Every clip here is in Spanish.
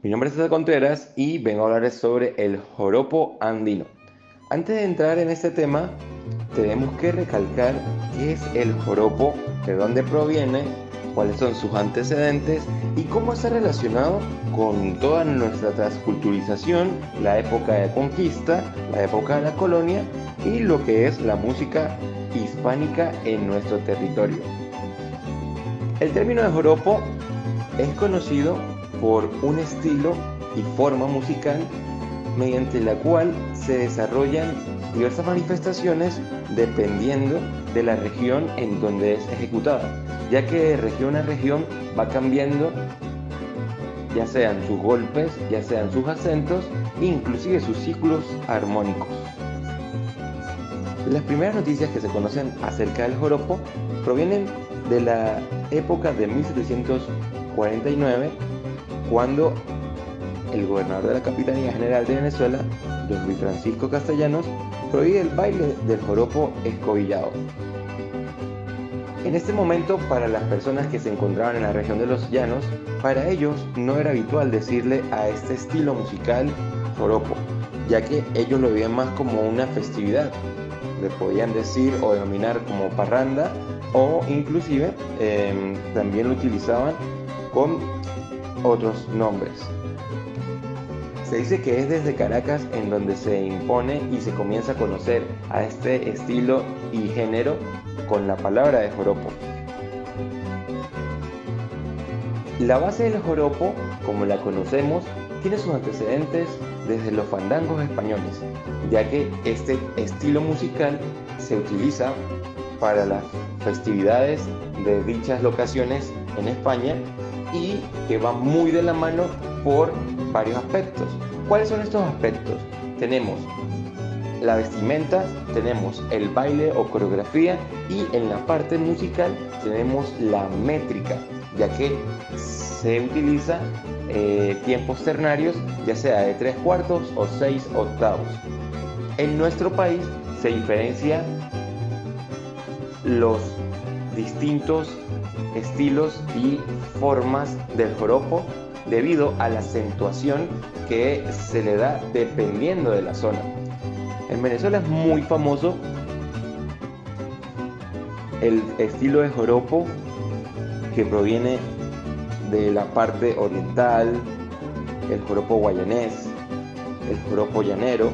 Mi nombre es César Contreras y vengo a hablarles sobre el joropo andino. Antes de entrar en este tema, tenemos que recalcar qué es el joropo, de dónde proviene, cuáles son sus antecedentes y cómo está relacionado con toda nuestra transculturización, la época de conquista, la época de la colonia y lo que es la música hispánica en nuestro territorio. El término de joropo es conocido por un estilo y forma musical mediante la cual se desarrollan diversas manifestaciones dependiendo de la región en donde es ejecutada, ya que de región a región va cambiando, ya sean sus golpes, ya sean sus acentos, inclusive sus ciclos armónicos. Las primeras noticias que se conocen acerca del joropo provienen de la época de 1749, cuando el gobernador de la Capitanía General de Venezuela, don Luis Francisco Castellanos, prohíbe el baile del joropo escobillado. En este momento, para las personas que se encontraban en la región de los llanos, para ellos no era habitual decirle a este estilo musical joropo, ya que ellos lo veían más como una festividad. Le podían decir o denominar como parranda, o inclusive también lo utilizaban con otros nombres. Se dice que es desde Caracas en donde se impone y se comienza a conocer a este estilo y género con la palabra de joropo. La base del joropo, como la conocemos, tiene sus antecedentes desde los fandangos españoles, ya que este estilo musical se utiliza para las festividades de dichas locaciones en España y que va muy de la mano por varios aspectos. ¿Cuáles son estos aspectos? Tenemos la vestimenta, tenemos el baile o coreografía y en la parte musical tenemos la métrica, ya que se utiliza tiempos ternarios, ya sea de 3/4 o 6/8. En nuestro país se diferencia los distintos estilos y formas del joropo debido a la acentuación que se le da dependiendo de la zona. En Venezuela es muy famoso el estilo de joropo que proviene de la parte oriental, el joropo guayanés, el joropo llanero,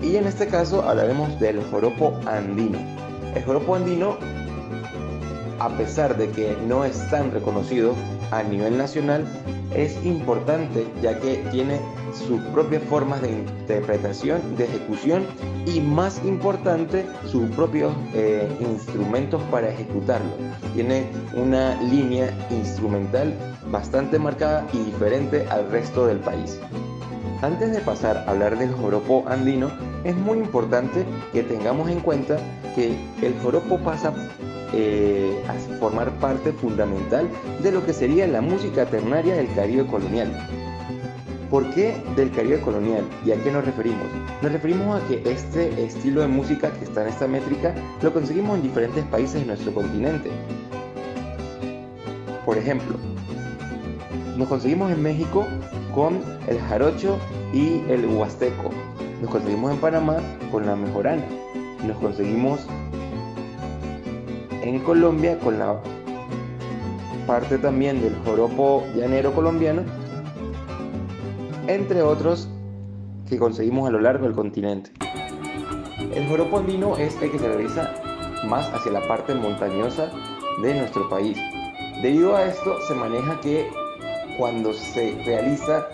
y en este caso hablaremos del joropo andino. El joropo andino, a pesar de que no es tan reconocido a nivel nacional, es importante ya que tiene sus propias formas de interpretación, de ejecución y, más importante, sus propios instrumentos para ejecutarlo. Tiene una línea instrumental bastante marcada y diferente al resto del país. Antes de pasar a hablar del joropo andino, es muy importante que tengamos en cuenta que el joropo pasa a formar parte fundamental de lo que sería la música ternaria del Caribe colonial. ¿Por qué del Caribe colonial? ¿Y a qué nos referimos? Nos referimos a que este estilo de música que está en esta métrica lo conseguimos en diferentes países de nuestro continente. Por ejemplo, nos conseguimos en México con el jarocho y el huasteco. Nos conseguimos en Panamá con la mejorana. Nos conseguimos en Colombia con la parte también del joropo llanero colombiano, entre otros que conseguimos a lo largo del continente. El joropo andino es el que se realiza más hacia la parte montañosa de nuestro país. Debido a esto se maneja que cuando se realiza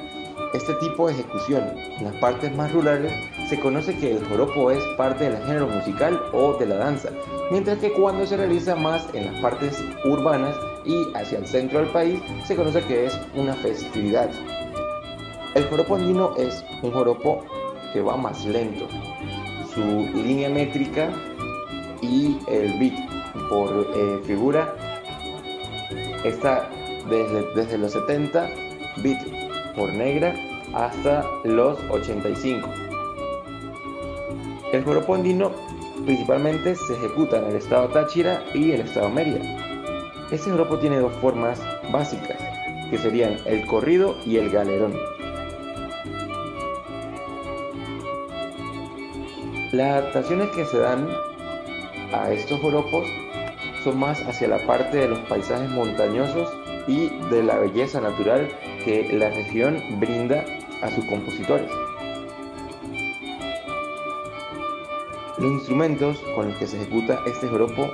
este tipo de ejecución en las partes más rurales, se conoce que el joropo es parte del género musical o de la danza, mientras que cuando se realiza más en las partes urbanas y hacia el centro del país, se conoce que es una festividad. El joropo andino es un joropo que va más lento. Su línea métrica y el beat por figura está desde los 70 beat por negra hasta los 85. El joropo andino principalmente se ejecuta en el estado Táchira y el estado Mérida. Este joropo tiene dos formas básicas. que serían el corrido y el galerón. Las adaptaciones que se dan a estos joropos son más hacia la parte de los paisajes montañosos y de la belleza natural que la región brinda a sus compositores. Los instrumentos con los que se ejecuta este joropo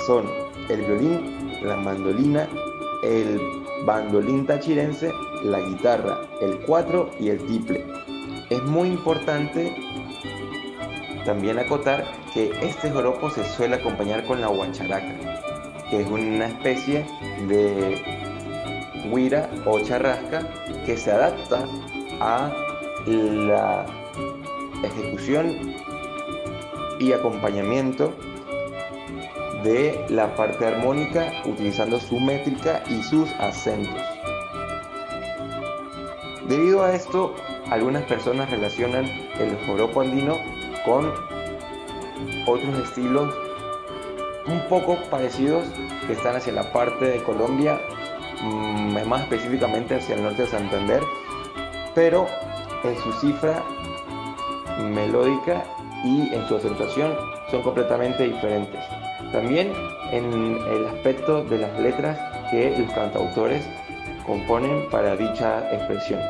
son el violín, la mandolina, el bandolín tachirense, la guitarra, el cuatro y el tiple. Es muy importante también acotar que este joropo se suele acompañar con la guacharaca, que es una especie de güira o charrasca que se adapta a la ejecución y acompañamiento de la parte armónica utilizando su métrica y sus acentos. Debido a esto, algunas personas relacionan el joropo andino con otros estilos un poco parecidos que están hacia la parte de Colombia, más específicamente hacia el norte de Santander, pero en su cifra melódica y en su acentuación son completamente diferentes. También en el aspecto de las letras que los cantautores componen para dicha expresión.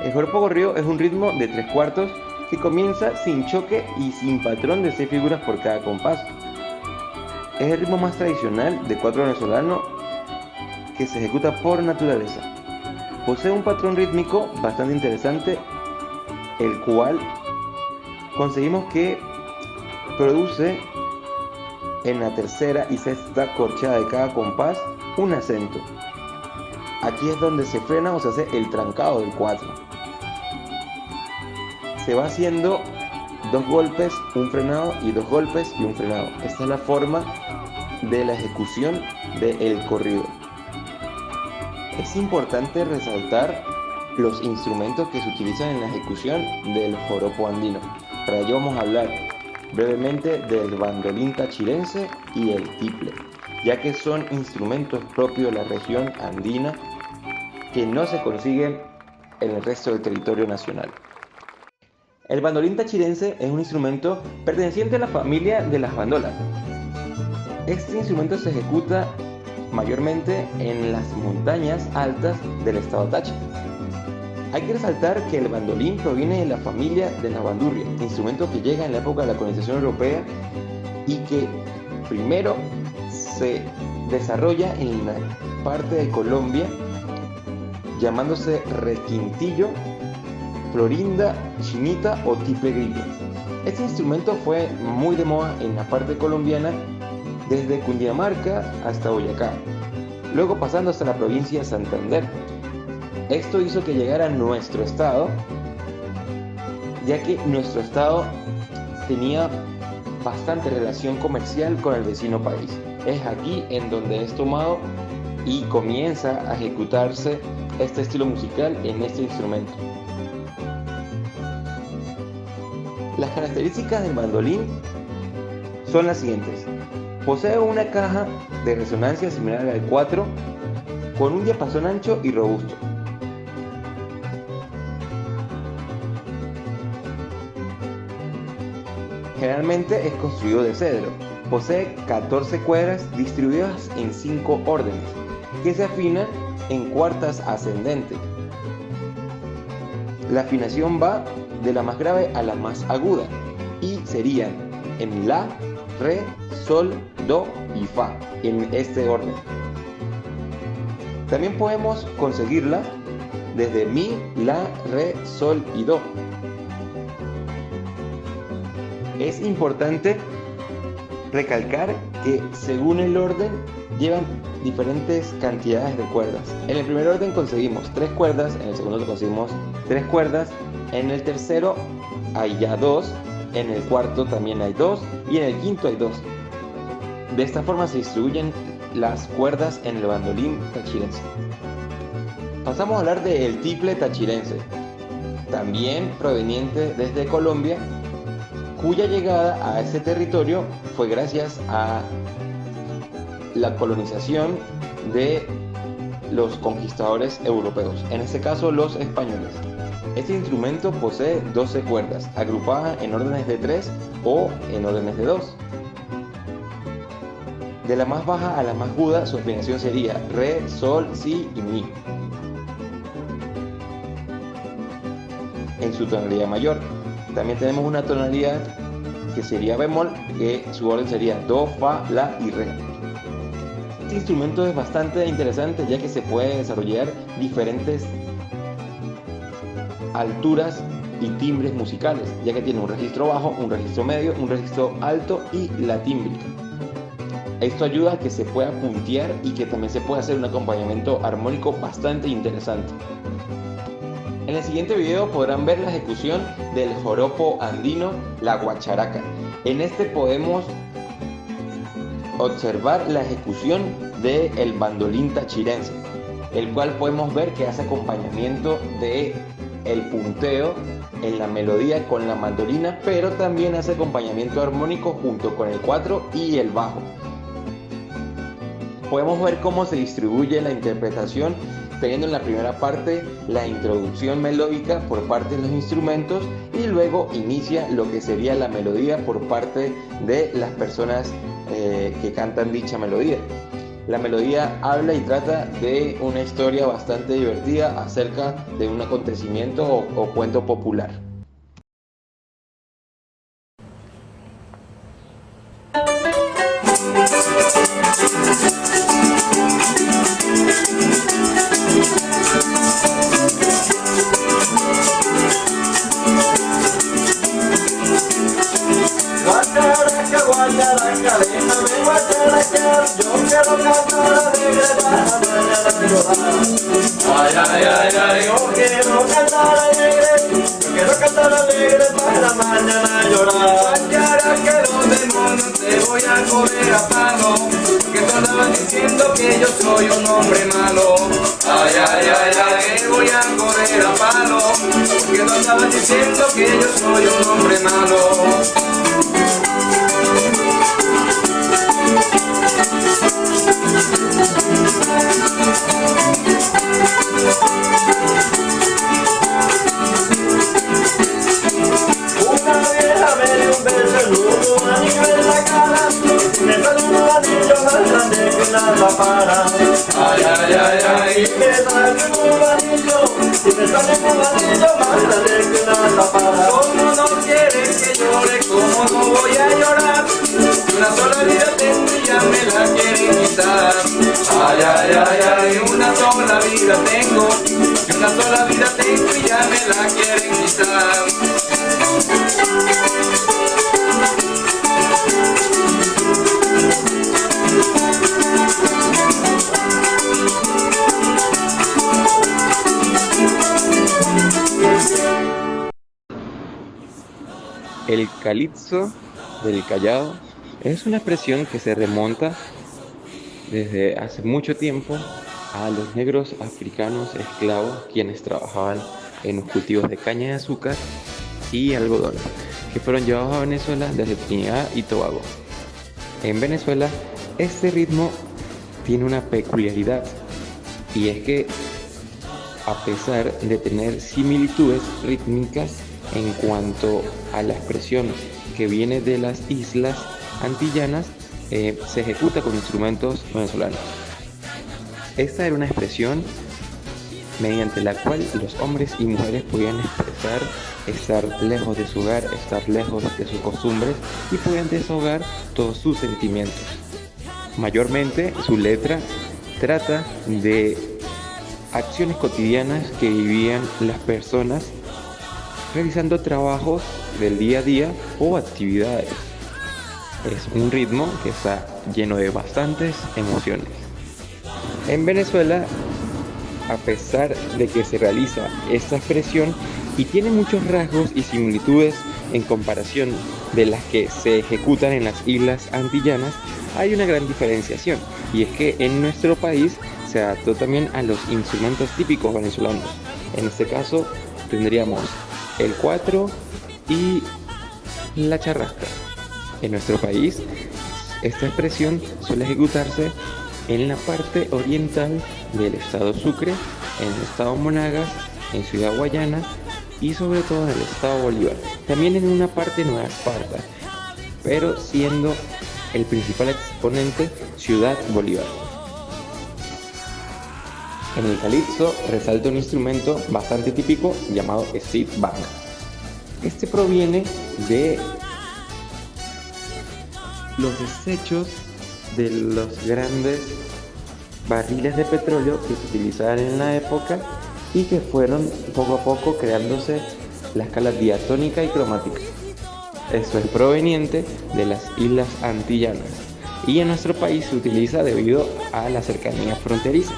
El joropo corrido es un ritmo de 3/4 que comienza sin choque y sin patrón de 6 figuras por cada compás. Es el ritmo más tradicional de 4 venezolano que se ejecuta por naturaleza. Posee un patrón rítmico bastante interesante, el cual conseguimos que produce en la tercera y sexta corchea de cada compás un acento. Aquí es donde se frena o se hace el trancado del 4. Se va haciendo 2 golpes, un frenado y 2 golpes y un frenado. Esta es la forma de la ejecución del corrido. Es importante resaltar los instrumentos que se utilizan en la ejecución del joropo andino. Para ello vamos a hablar brevemente del bandolín tachirense y el tiple, ya que son instrumentos propios de la región andina que no se consiguen en el resto del territorio nacional. El bandolín tachirense es un instrumento perteneciente a la familia de las bandolas. Este instrumento se ejecuta mayormente en las montañas altas del estado Táchira. Hay que resaltar que el bandolín proviene de la familia de la bandurria, instrumento que llega en la época de la colonización europea y que primero se desarrolla en la parte de Colombia llamándose requintillo, florinda, chinita o tiple grillo. Este instrumento fue muy de moda en la parte colombiana desde Cundinamarca hasta Boyacá, luego pasando hasta la provincia de Santander. Esto hizo que llegara a nuestro estado, ya que nuestro estado tenía bastante relación comercial con el vecino país. Es aquí en donde es tomado y comienza a ejecutarse este estilo musical en este instrumento. Las características del bandolín son las siguientes. Posee una caja de resonancia similar a la del 4 con un diapasón ancho y robusto. Generalmente es construido de cedro. Posee 14 cuerdas distribuidas en 5 órdenes, que se afinan en cuartas ascendentes. La afinación va de la más grave a la más aguda y serían en la, re, sol, do y fa, en este orden. También podemos conseguirla desde mi, la, re, sol y do. Es importante recalcar que según el orden llevan diferentes cantidades de cuerdas. En el primer orden conseguimos 3 cuerdas, en el segundo conseguimos 3 cuerdas, en el tercero hay ya 2, en el cuarto también hay 2 y en el quinto hay 2. De esta forma se distribuyen las cuerdas en el bandolín tachirense. Pasamos a hablar del tiple tachirense, también proveniente desde Colombia, cuya llegada a este territorio fue gracias a la colonización de los conquistadores europeos, en este caso los españoles. Este instrumento posee 12 cuerdas, agrupadas en órdenes de 3 o en órdenes de 2. De la más baja a la más aguda, su afinación sería re, sol, si y mi, en su tonalidad mayor. También tenemos una tonalidad que sería bemol, que su orden sería do, fa, la y re. Este instrumento es bastante interesante, ya que se puede desarrollar diferentes alturas y timbres musicales, ya que tiene un registro bajo, un registro medio, un registro alto y la tímbrica. Esto ayuda a que se pueda puntear y que también se pueda hacer un acompañamiento armónico bastante interesante. En el siguiente video podrán ver la ejecución del joropo andino, la guacharaca. En este podemos observar la ejecución del bandolín tachirense, el cual podemos ver que hace acompañamiento de el punteo en la melodía con la mandolina, pero también hace acompañamiento armónico junto con el cuatro y el bajo. Podemos ver cómo se distribuye la interpretación, teniendo en la primera parte la introducción melódica por parte de los instrumentos y luego inicia lo que sería la melodía por parte de las personas que cantan dicha melodía. La melodía habla y trata de una historia bastante divertida acerca de un acontecimiento o cuento popular. Guacharaca, guacharaca, déjame guacharacar, yo quiero cantar alegre para mañana llorar. Ay, ay, ay, ay, yo quiero cantar alegre para mañana llorar. Guacharaca, los demonios te voy a coger a palo, porque tú andabas diciendo que yo soy un hombre malo. Ay, ay, ay, ay, te voy a coger a palo, porque tú andabas diciendo que yo soy un hombre malo. Una vieja me dio un beso, un anillo en la cara, me salió un anillo más grande que una lámpara. Ay, ay, ay, ay, me salió un anillo, más grande que una lámpara. ¿Cómo no quieres que llore? ¿Cómo no voy a llorar? Una sola vida tengo y ya me la quieren quitar. Ay, ay, ay, ay, una sola vida tengo, y una sola vida tengo y ya me la quieren quitar. El calipso del Callao es una expresión que se remonta desde hace mucho tiempo a los negros africanos esclavos, quienes trabajaban en los cultivos de caña de azúcar y algodón, que fueron llevados a Venezuela desde Trinidad y Tobago. En Venezuela, este ritmo tiene una peculiaridad, y es que a pesar de tener similitudes rítmicas en cuanto a la expresión que viene de las islas antillanas, se ejecuta con instrumentos venezolanos. Esta era una expresión mediante la cual los hombres y mujeres podían expresar estar lejos de su hogar, estar lejos de sus costumbres y podían desahogar todos sus sentimientos. Mayormente su letra trata de acciones cotidianas que vivían las personas realizando trabajos del día a día o actividades. Es un ritmo que está lleno de bastantes emociones. En Venezuela, a pesar de que se realiza esta expresión y tiene muchos rasgos y similitudes en comparación de las que se ejecutan en las islas antillanas, hay una gran diferenciación, y es que en nuestro país se adaptó también a los instrumentos típicos venezolanos. En este caso tendríamos el cuatro y la charrasca. En nuestro país Esta expresión suele ejecutarse en la parte oriental del estado Sucre, en el estado Monagas, en Ciudad Guayana y sobre todo en el estado Bolívar. También en una parte Nueva Esparta, pero siendo el principal exponente Ciudad Bolívar. En el calipso resalta un instrumento bastante típico llamado street band. Este proviene de los desechos de los grandes barriles de petróleo que se utilizaban en la época y que fueron poco a poco creándose la escala diatónica y cromática. Esto es proveniente de las islas antillanas y en nuestro país se utiliza debido a la cercanía fronteriza.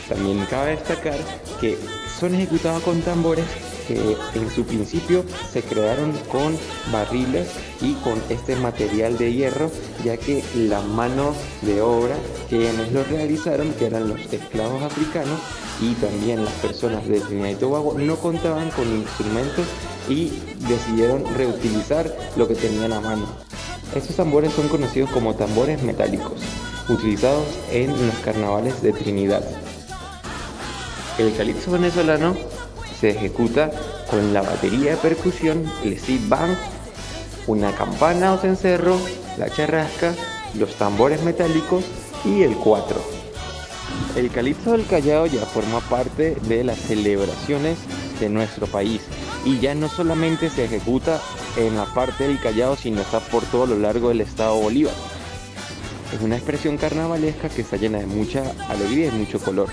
También cabe destacar que son ejecutados con tambores que en su principio se crearon con barriles y con este material de hierro, ya que la mano de obra quienes lo realizaron, que eran los esclavos africanos y también las personas de Trinidad y Tobago, no contaban con instrumentos y decidieron reutilizar lo que tenían a mano. Estos tambores son conocidos como tambores metálicos, utilizados en los carnavales de Trinidad. El calipso venezolano se ejecuta con la batería de percusión, el street band, una campana o cencerro, la charrasca, los tambores metálicos y el cuatro. El calipso del Callao ya forma parte de las celebraciones de nuestro país y ya no solamente se ejecuta en la parte del Callao, sino está por todo lo largo del estado Bolívar. Es una expresión carnavalesca que está llena de mucha alegría y mucho color,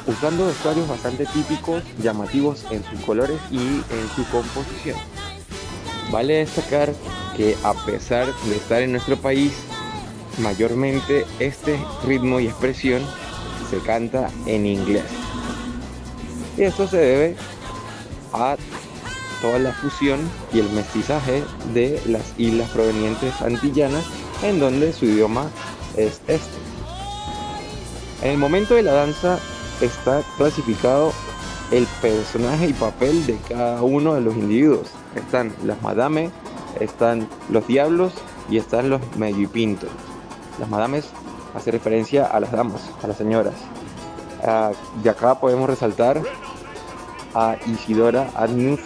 usando vestuarios bastante típicos, llamativos en sus colores y en su composición. Vale destacar que a pesar de estar en nuestro país, mayormente este ritmo y expresión se canta en inglés. Y esto se debe a toda la fusión y el mestizaje de las islas provenientes antillanas, en donde su idioma es este. En el momento de la danza está clasificado el personaje y papel de cada uno de los individuos. Están las madames, están los diablos y están los medio-pinto. Las madames hace referencia a las damas, a las señoras. De acá podemos resaltar a Isidora Adnus,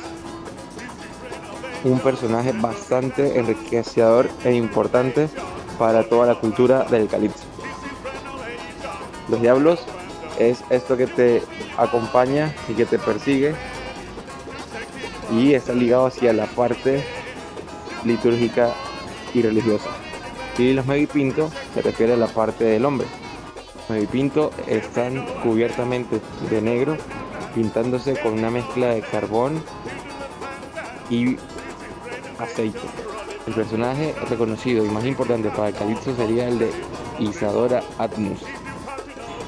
un personaje bastante enriquecedor e importante para toda la cultura del calipso. Los diablos es esto que te acompaña y que te persigue y está ligado hacia la parte litúrgica y religiosa. Y los medio-pinto se refiere a la parte del hombre. Los medio-pinto están cubiertamente de negro, pintándose con una mezcla de carbón y aceite. El personaje reconocido y más importante para el calipso sería el de Isadora Adnus.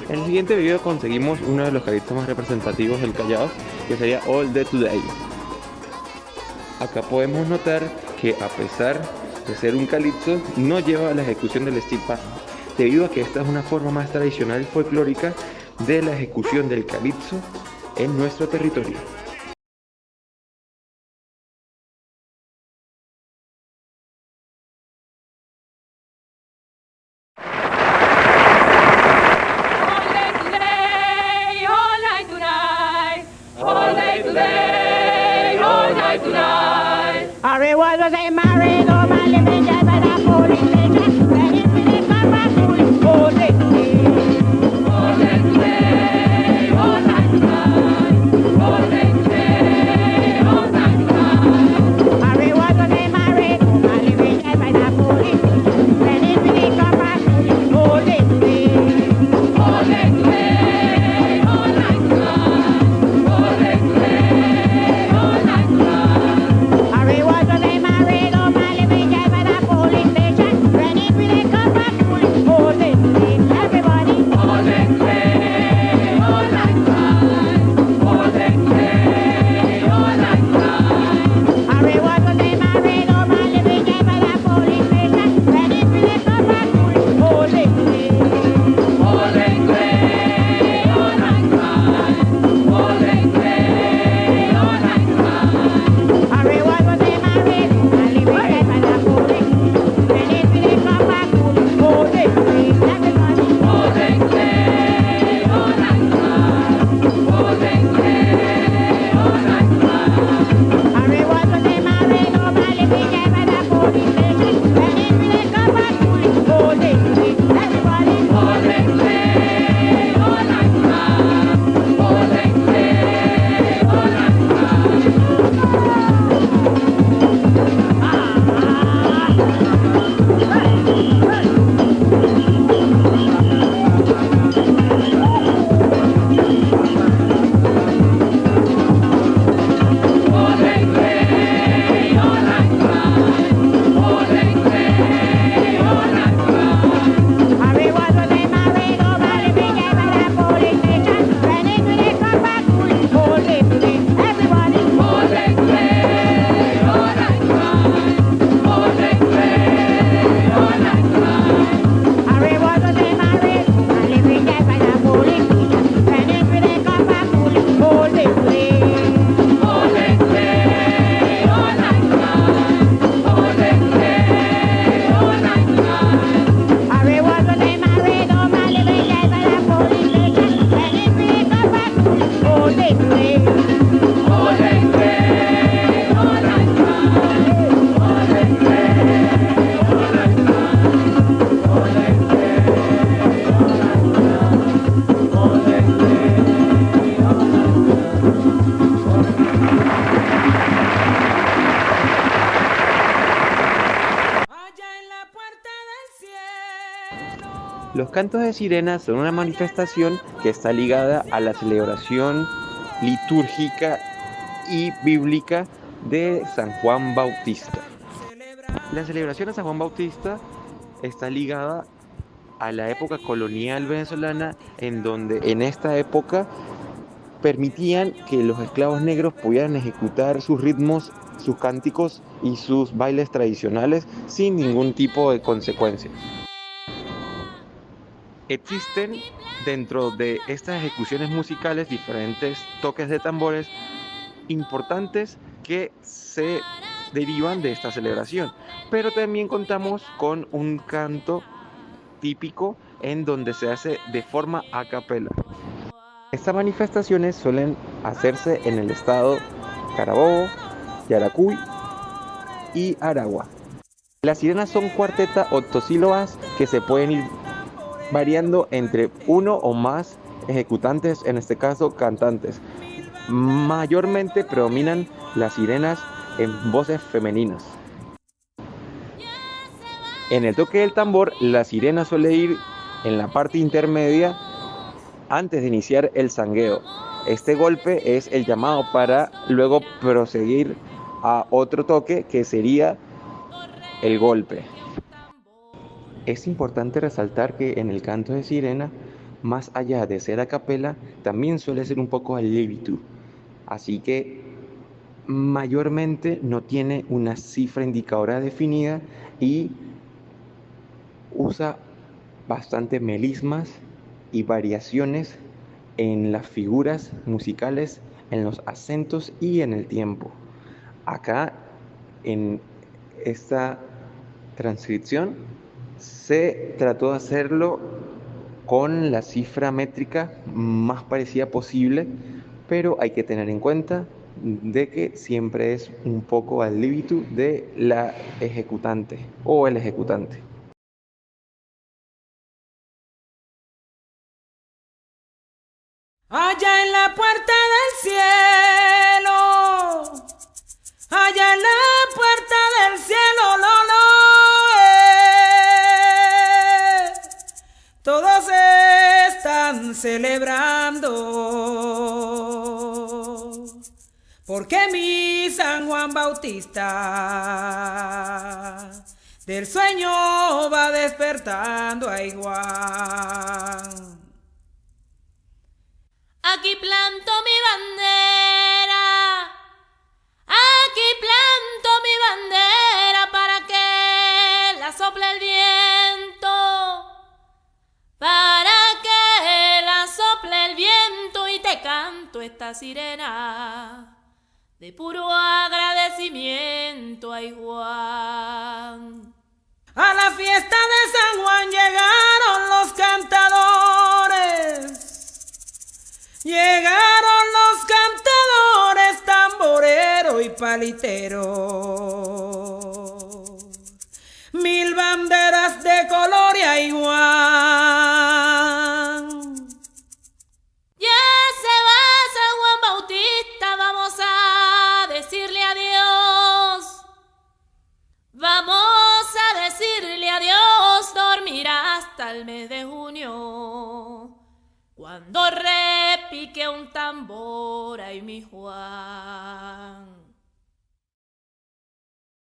En el siguiente video conseguimos uno de los calipsos más representativos del Callao, que sería All Day Today. Acá podemos notar que a pesar de ser un calipso, no lleva la ejecución del street band, debido a que esta es una forma más tradicional y folclórica de la ejecución del calipso en nuestro territorio. Los cantos de sirena son una manifestación que está ligada a la celebración litúrgica y bíblica de San Juan Bautista. La celebración de San Juan Bautista está ligada a la época colonial venezolana, en donde en esta época permitían que los esclavos negros pudieran ejecutar sus ritmos, sus cánticos y sus bailes tradicionales sin ningún tipo de consecuencia. Existen dentro de estas ejecuciones musicales diferentes toques de tambores importantes que se derivan de esta celebración, pero también contamos con un canto típico en donde se hace de forma a capela. Estas manifestaciones suelen hacerse en el estado Carabobo, Yaracuy y Aragua. Las sirenas son cuartetas octosílabas que se pueden ir variando entre uno o más ejecutantes, en este caso cantantes. Mayormente predominan las sirenas en voces femeninas. En el toque del tambor, la sirena suele ir en la parte intermedia antes de iniciar el zangueo. Este golpe es el llamado para luego proseguir a otro toque que sería el golpe. Es importante resaltar que en el canto de sirena, más allá de ser a capela, también suele ser un poco al líbitu. Así que mayormente no tiene una cifra indicadora definida y usa bastante melismas y variaciones en las figuras musicales, en los acentos y en el tiempo. Acá en esta transcripción se trató de hacerlo con la cifra métrica más parecida posible, pero hay que tener en cuenta de que siempre es un poco al líbitu de la ejecutante o el ejecutante. Allá en la puerta del cielo, allá en la puerta del cielo, todos están celebrando, porque mi San Juan Bautista del sueño va despertando a Juan. Aquí planto mi bandera, aquí planto mi bandera para que la sople el viento, para que la sople el viento y te canto esta sirena de puro agradecimiento, ay Juan. A la fiesta de San Juan llegaron salitero. Mil banderas de color y hay igual. Ya se va San Juan Bautista, vamos a decirle adiós. Vamos a decirle adiós, dormirá hasta el mes de junio, cuando repique un tambor, ay mi Juan.